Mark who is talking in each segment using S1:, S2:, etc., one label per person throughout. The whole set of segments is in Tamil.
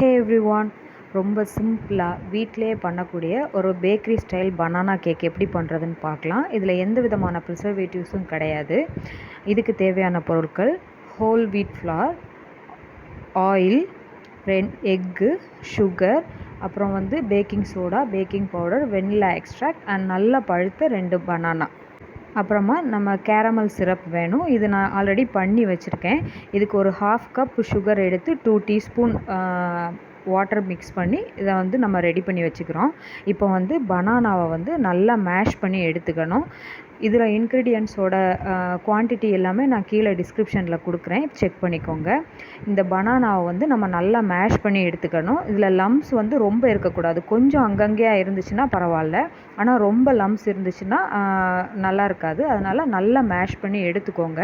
S1: ஹே எவ்ரிவான், ரொம்ப சிம்பிளாக வீட்டிலே பண்ணக்கூடிய ஒரு பேக்கரி ஸ்டைல் பனானா கேக் எப்படி பண்ணுறதுன்னு பார்க்கலாம். இதில் எந்த விதமான ப்ரிசர்வேட்டிவ்ஸும் கிடையாது. இதுக்கு தேவையான பொருட்கள்: whole wheat flour, oil, egg, sugar, அப்புறம் baking soda, baking powder, vanilla extract and நல்லா பழுத்த 2 பனானா. அப்புறமா நம்ம கேரமல் சிரப் வேணும். இது நான் ஆல்ரெடி பண்ணி வச்சுருக்கேன். இதுக்கு ஒரு 1/2 கப் சுகர் எடுத்து 2 டீஸ்பூன் வாட்டர் மிக்ஸ் பண்ணி இதை நம்ம ரெடி பண்ணி வச்சுக்கிறோம். இப்போ பனானாவை நல்லா மேஷ் பண்ணி எடுத்துக்கணும். இதில் இன்க்ரீடியன்ட்ஸோட குவான்டிட்டி எல்லாமே நான் கீழே டிஸ்கிரிப்ஷனில் கொடுக்குறேன், செக் பண்ணிக்கோங்க. இந்த பனானாவை நம்ம நல்லா மேஷ் பண்ணி எடுத்துக்கணும். இதில் லம்ஸ் ரொம்ப இருக்கக்கூடாது. கொஞ்சம் அங்கங்கேயா இருந்துச்சுன்னா பரவாயில்ல, ஆனால் ரொம்ப லம்ஸ் இருந்துச்சுன்னா நல்லா இருக்காது. அதனால் நல்லா மேஷ் பண்ணி எடுத்துக்கோங்க.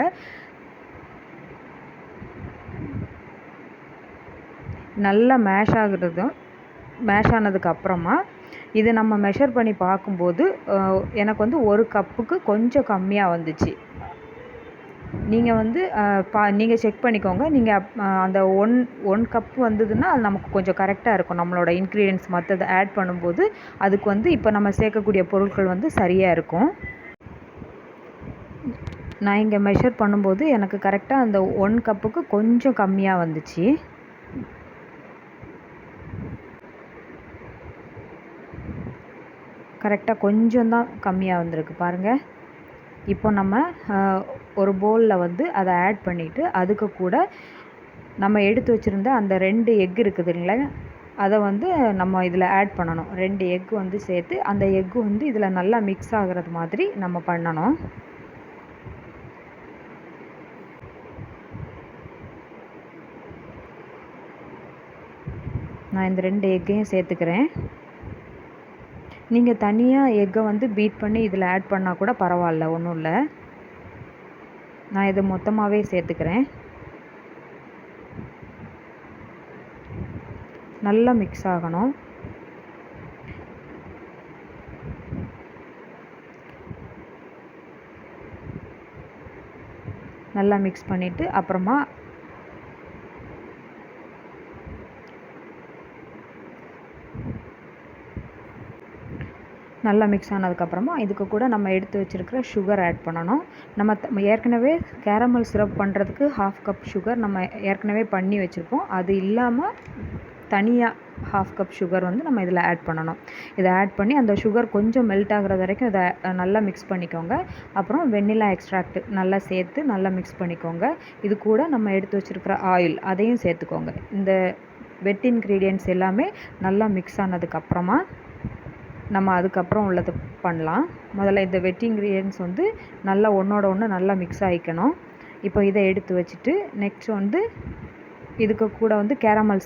S1: நல்லா மேஷ் ஆனதுக்கு அப்புறமா இது நம்ம மெஷர் பண்ணி பார்க்கும்போது எனக்கு 1 கப்புக்கு கொஞ்சம் கம்மியாக வந்துச்சு. நீங்கள் நீங்கள் செக் பண்ணிக்கோங்க. நீங்கள் அந்த ஒன் கப் வந்ததுன்னா அது நமக்கு கொஞ்சம் கரெக்டாக இருக்கும். நம்மளோட இன்க்ரீடியன்ட்ஸ் மற்றதை ஆட் பண்ணும்போது அதுக்கு இப்போ நம்ம சேர்க்கக்கூடிய பொருட்கள் சரியாக இருக்கும். நான் இங்கே மெஷர் பண்ணும்போது எனக்கு கரெக்டாக அந்த 1 கப்புக்கு கொஞ்சம் கம்மியாக வந்துச்சு. கரெக்டாக கொஞ்சம் தான் கம்மியாக வந்திருக்கு பாருங்கள். இப்போ நம்ம ஒரு பவுலில் அதை ஆட் பண்ணிவிட்டு அதுக்கு கூட நம்ம எடுத்து வச்சுருந்த அந்த 2 எக் இருக்குதுங்களே, அதை நம்ம இதில் ஆட் பண்ணணும். 2 எக் சேர்த்து அந்த எக்கு இதில் நல்லா மிக்ஸ் ஆகிறது மாதிரி நம்ம பண்ணணும். நான் இந்த 2 எக்கையும் சேர்த்துக்கிறேன். நீங்கள் தனியாக எக்கை பீட் பண்ணி இதில் ஆட் பண்ணால் கூட பரவாயில்ல, ஒன்றும் இல்லை. நான் இதை மொத்தமாகவே சேர்த்துக்கிறேன். நல்லா மிக்ஸ் ஆகணும். நல்லா மிக்ஸ் பண்ணிவிட்டு அப்புறமா நல்லா மிக்ஸ் ஆனதுக்கப்புறமா இதுக்கு கூட நம்ம எடுத்து வச்சுருக்கிற சுகர் ஆட் பண்ணணும். நம்ம ஏற்கனவே கேரமல் சிரப் பண்ணுறதுக்கு 1/2 கப் சுகர் நம்ம ஏற்கனவே பண்ணி வச்சுருப்போம். அது இல்லாமல் தனியாக 1/2 கப் சுகர் நம்ம இதில் ஆட் பண்ணணும். இதை ஆட் பண்ணி அந்த சுகர் கொஞ்சம் மெல்ட் ஆகுறது வரைக்கும் இதை நல்லா மிக்ஸ் பண்ணிக்கோங்க. அப்புறம் வெண்ணிலா எக்ஸ்ட்ராக்ட் நல்லா சேர்த்து நல்லா மிக்ஸ் பண்ணிக்கோங்க. இது கூட நம்ம எடுத்து வச்சுருக்கிற ஆயில் அதையும் சேர்த்துக்கோங்க. இந்த வெட் இன்க்ரீடியன்ட்ஸ் எல்லாமே நல்லா மிக்ஸ் ஆனதுக்கப்புறமா நம்ம அதுக்கப்புறம் உள்ளது பண்ணலாம். முதல்ல இந்த வெட் இன்க்ரீடியன்ட்ஸ் நல்லா ஒன்றோட ஒன்று நல்லா மிக்ஸ் ஆகிக்கணும். இப்போ இதை எடுத்து வச்சுட்டு நெக்ஸ்ட் இதுக்கு கூட கேரமல்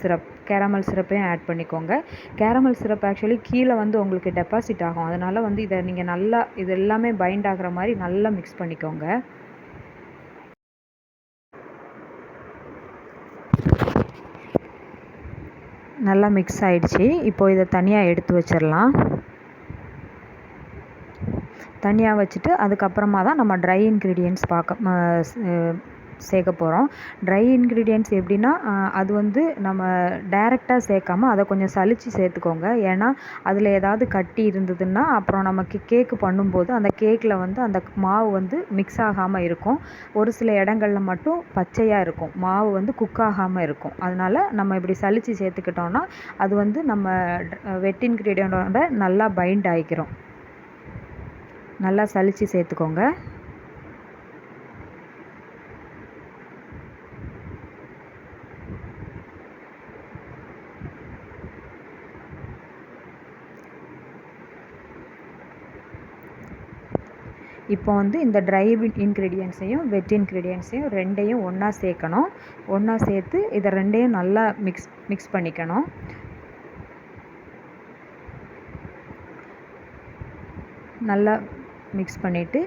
S1: சிரப்பையும் ஆட் பண்ணிக்கோங்க. கேரமல் சிரப் ஆக்சுவலி கீழே உங்களுக்கு டெபாசிட் ஆகும். அதனால் இதை நீங்கள் நல்லா இது எல்லாமே பைண்ட் ஆகிற மாதிரி நல்லா மிக்ஸ் பண்ணிக்கோங்க. நல்லா மிக்ஸ் ஆகிடுச்சு. இப்போது இதை தனியாக எடுத்து வச்சிடலாம். தனியாக வச்சுட்டு அதுக்கப்புறமா தான் நம்ம ட்ரை இன்க்ரீடியன்ட்ஸ் சேர்க்க போகிறோம். ட்ரை இன்க்ரீடியன்ட்ஸ் எப்படின்னா அது நம்ம டைரெக்டாக சேர்க்காமல் அதை கொஞ்சம் சலித்து சேர்த்துக்கோங்க. ஏன்னா அதில் ஏதாவது கட்டி இருந்ததுன்னா அப்புறம் நமக்கு கேக்கு பண்ணும்போது அந்த கேக்கில் அந்த மாவு மிக்ஸ் ஆகாமல் இருக்கும். ஒரு சில இடங்களில் மட்டும் பச்சையாக இருக்கும், மாவு குக் ஆகாமல் இருக்கும். அதனால் நம்ம இப்படி சலித்து சேர்த்துக்கிட்டோன்னா அது நம்ம வெட் இன்க்ரீடியண்ட்டோட நல்லா பைண்ட் ஆகிக்கிறோம். நல்லா சலித்து சேர்த்துக்கோங்க. இப்போ இந்த ட்ரை இன்க்ரீடியன்ட்ஸையும் வெட் இன்க்ரீடியன்ட்ஸையும் 2யும் ஒன்றா சேர்க்கணும். ஒன்றா சேர்த்து இதை 2யும் நல்லா மிக்ஸ் பண்ணிக்கணும். நல்லா மிக்ஸ் பண்ணிவிட்டு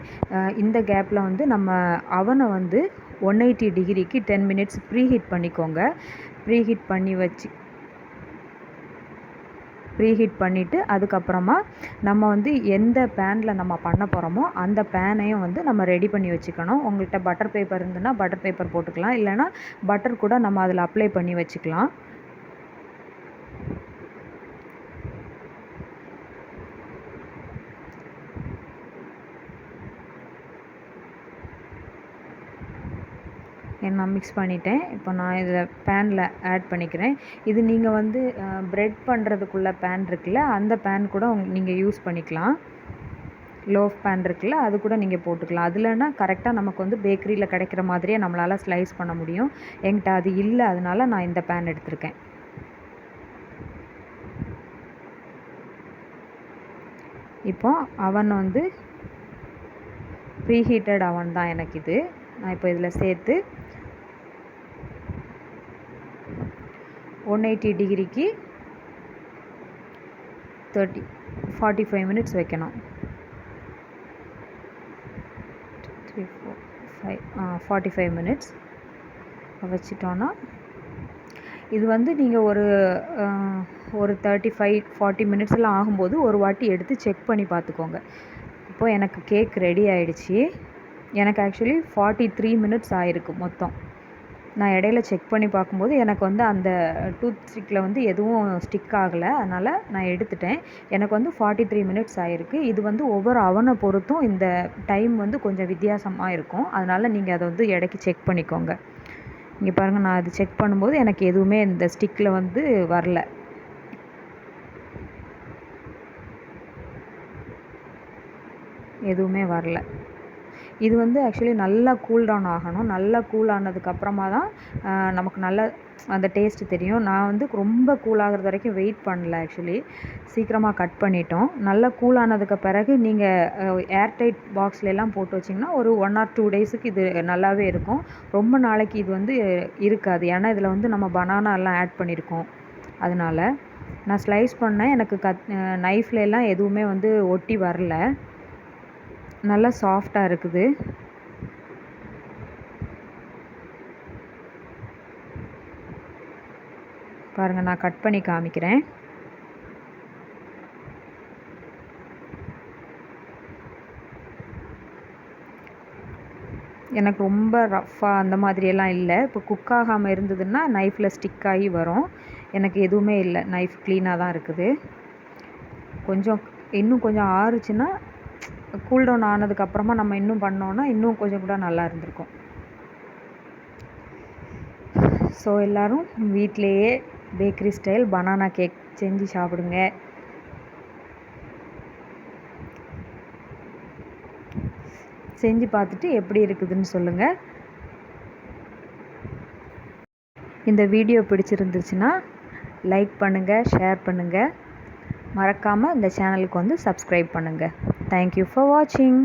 S1: இந்த கேப்பில் நம்ம அவனை 180 டிகிரிக்கு 10 மினிட்ஸ் ப்ரீஹீட் பண்ணிக்கோங்க. ப்ரீஹீட் பண்ணிவிட்டு அதுக்கப்புறமா நம்ம எந்த பேனில் நம்ம பண்ண போகிறோமோ அந்த பேனையும் நம்ம ரெடி பண்ணி வச்சுக்கணும். உங்கள்கிட்ட பட்டர் பேப்பர் இருந்துன்னா பட்டர் பேப்பர் போட்டுக்கலாம், இல்லைனா பட்டர் கூட நம்ம அதில் அப்ளை பண்ணி வச்சுக்கலாம். நான் மிக்ஸ் பண்ணிட்டேன். இப்போ நான் இதில் பேனில் ஆட் பண்ணிக்கிறேன். இது நீங்கள் வந்து ப்ரெட் பண்ணுறதுக்குள்ள பேன் இருக்குல்ல, அந்த பேன் கூட நீங்கள் யூஸ் பண்ணிக்கலாம். லோஃப் பேன் இருக்குல்ல, அது கூட நீங்கள் போட்டுக்கலாம். அதுலனா கரெக்டாக நமக்கு வந்து பேக்கரியில் கிடைக்கிற மாதிரியே நம்மளால் ஸ்லைஸ் பண்ண முடியும். என்கிட்ட அது இல்லை, அதனால நான் இந்த பேன் எடுத்திருக்கேன். இப்போ அவன் வந்து ப்ரீஹீட்டட் அவன் தான் எனக்கு இது. நான் இப்போ இதில் சேர்த்து 180 டிகிரிக்கு 45 மினிட்ஸ் வைக்கணும். 3 4 5 45 மினிட்ஸ் வச்சிட்டோன்னா இது வந்து நீங்கள் ஒரு 35-40 மினிட்ஸ்லாம் ஆகும்போது ஒரு வாட்டி எடுத்து செக் பண்ணி பார்த்துக்கோங்க. இப்போது எனக்கு கேக் ரெடி ஆகிடுச்சி. எனக்கு ஆக்சுவலி 43 மினிட்ஸ் ஆகிருக்கு மொத்தம். நான் இடையில செக் பண்ணி பார்க்கும்போது எனக்கு வந்து அந்த டூத் ஸ்டிக்கில் வந்து எதுவும் ஸ்டிக் ஆகலை, அதனால் நான் எடுத்துட்டேன். எனக்கு வந்து 43 மினிட்ஸ் ஆகிருக்கு. இது வந்து ஒவ்வொரு அவனை பொறுத்தும் இந்த டைம் வந்து கொஞ்சம் வித்தியாசமாக இருக்கும். அதனால் நீங்கள் அதை வந்து இடைக்கி செக் பண்ணிக்கோங்க. இங்கே பாருங்கள், நான் அது செக் பண்ணும்போது எனக்கு எதுவுமே இந்த ஸ்டிக்கில் வந்து வரல. எதுவுமே வரல. இது வந்து ஆக்சுவலி நல்லா கூல் டவுன் ஆகணும். நல்லா கூல் ஆனதுக்கப்புறமா தான் நமக்கு நல்லா அந்த டேஸ்ட்டு தெரியும். நான் வந்து ரொம்ப கூல் ஆகிறது வரைக்கும் வெயிட் பண்ணல. ஆக்சுவலி சீக்கிரமாக கட் பண்ணிட்டோம். நல்லா கூல் ஆனதுக்கு பிறகு நீங்கள் ஏர்டைட் பாக்ஸ்லாம் போட்டு வச்சிங்கன்னா ஒரு 1 or 2 டேஸுக்கு இது நல்லாவே இருக்கும். ரொம்ப நாளைக்கு இது வந்து இருக்காது. ஏன்னா இதில் வந்து நம்ம பனானாலாம் ஆட் பண்ணியிருக்கோம். அதனால் நான் ஸ்லைஸ் பண்ணேன். எனக்கு நைஃப்லலாம் எதுவுமே வந்து ஒட்டி வரல. நல்லா சாஃப்டாக இருக்குது. பாருங்கள், நான் கட் பண்ணி காமிக்கிறேன். எனக்கு ரொம்ப ரஃப்பாக அந்த மாதிரியெல்லாம் இல்லை. இப்போ குக் ஆகாமல் இருந்ததுன்னா நைஃப்பில் ஸ்டிக் ஆகி வரும். எனக்கு எதுவுமே இல்லை. நைஃப் க்ளீனாக தான் இருக்குது. இன்னும் கொஞ்சம் ஆறுச்சுன்னா கூல் டவுன் ஆனதுக்கப்புறமா நம்ம இன்னும் பண்ணோன்னா இன்னும் கொஞ்சம் கூட நல்லா இருந்திருக்கும். ஸோ எல்லோரும் வீட்டிலையே பேக்கரி ஸ்டைல் பனானா கேக் செஞ்சு சாப்பிடுங்க. செஞ்சு பார்த்துட்டு எப்படி இருக்குதுன்னு சொல்லுங்கள். இந்த வீடியோ பிடிச்சிருந்துச்சுன்னா லைக் பண்ணுங்கள், ஷேர் பண்ணுங்கள். மறக்காமல் இந்த சேனலுக்கு வந்து சப்ஸ்கிரைப் பண்ணுங்கள். தேங்க்யூ ஃபார் வாட்சிங்.